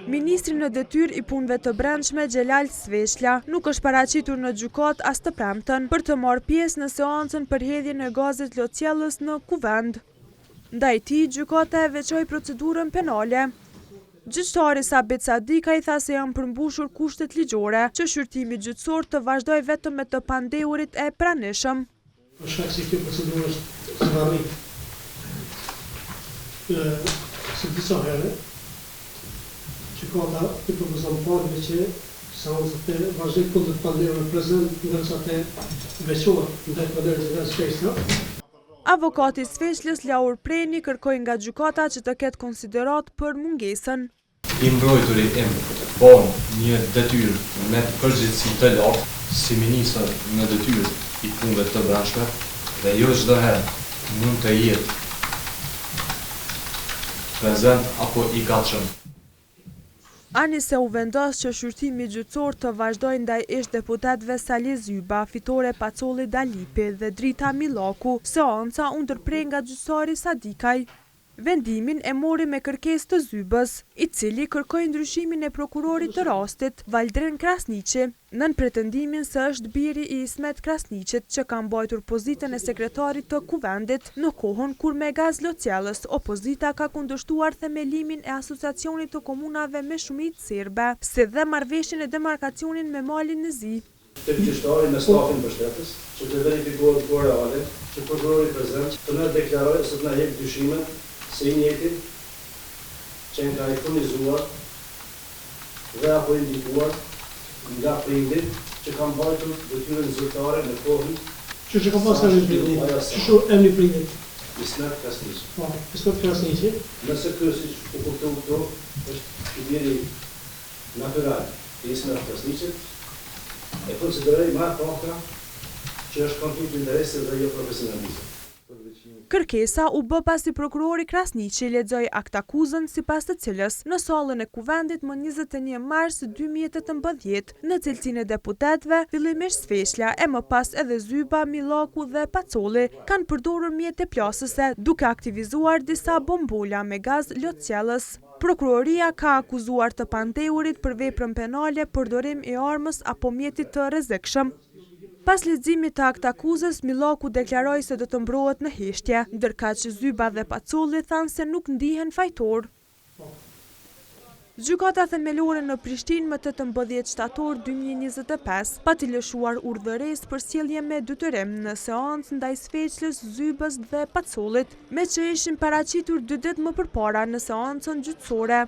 Ministri në detyrë i punëve të brendshme Xhelal Sveçlja nuk është paraqitur në gjykatë as të premten për të marrë pjesë në seancën për hedhjen e gazit Lociellës në Kuvend. Ndaj tij gjykata e veçoi procedurën penale. Gjyqtari Sabit Sadika i tha se janë përmbushur kushtet ligjore që shqyrtimi gjyqësor të vazhdojë vetëm me të pandehurit e pranishëm. Për shkak se kjo procedurë është zvarrit së disa herë, gjykata i propozon parëve që seancët e vazhdimit kundër pandemijës prezant, ndërsa të veçohet ndaj përderës së Sveçla. Avokati i Sveçlës Laur Preni kërkoi nga gjykata që të ketë konsiderat për mungesën. I mbrojturi im bon një detyrë me përgjegjësi të lartë si ministër në detyrë i punëve të brendshme dhe jo çdo herë mund të jetë prezent apo i gatshëm. Ani se u vendos që shqyrtimi gjyqësor të vazhdojë ndaj ish-deputetëve Sali Zyba, Fitore Pacolli Dalipi dhe Drita Millaku, seanca u ndërprej nga gjyqtari Sadikaj. Vendimin e mori me kërkesë të Zybës, i cili kërkoi ndryshimin e prokurorit të rastit, Valdrin Krasniqi, nën pretendimin se është biri i Ismet Krasniqit që ka mbajtur pozitën e sekretarit të Kuvendit në kohën kur me gaz Lociellës opozita ka kundërshtuar themelimin e asociacionit të komunave me shumicë serbe, si dhe marrëveshjen e demarkacionin me malin në Zi. Të gjyqtari me stafin mbështetës, që të verifikohet reale, që prokurori prezant të na deklarojë ose të na jep dyshimet se i njëti që nga i furnizuar dhe apo indikuar nga prindit që kam bajtur detyrën zyrtare në kohën Që ka pasur emri prindit? Ismet Krasniqi. Po, Ismet Krasniqi. Nëse ky siç u kuptoi këtu është i biri natyral i Ismet Krasniqit, e konsideroj më pakta që është konflikt të interesit dhe jo profesionalizëm. Kërkesa u bë pasi prokurori Krasniqi lexoi aktakuzën sipas të cilës në sallën e Kuvendit më 21 mars 2018 në cilësinë e deputetëve, fillimisht Sveçlja e më pas edhe Zyba, Millaku dhe Pacolli kanë përdorur mjete plasëse duke aktivizuar disa bombola me gaz Lociellës. Prokuroria ka akuzuar të pandehurit për veprën penale përdorim i armës apo mjetit të rrezikshëm. Pas leximit të aktakuzës, Millaku deklaroi se do të mbrohet në heshtje, ndërkaq Zyba dhe Pacolli thanë se nuk ndihen fajtor. Gjykata themelore në Prishtinë më 18 shtator 2025 pati lëshuar urdhëresë për sjellje me detyrim në seancë ndaj Sveçlës, Zybës dhe Pacollit, me që ishin paraqitur 2 ditë më përpara në seancën gjyqësore.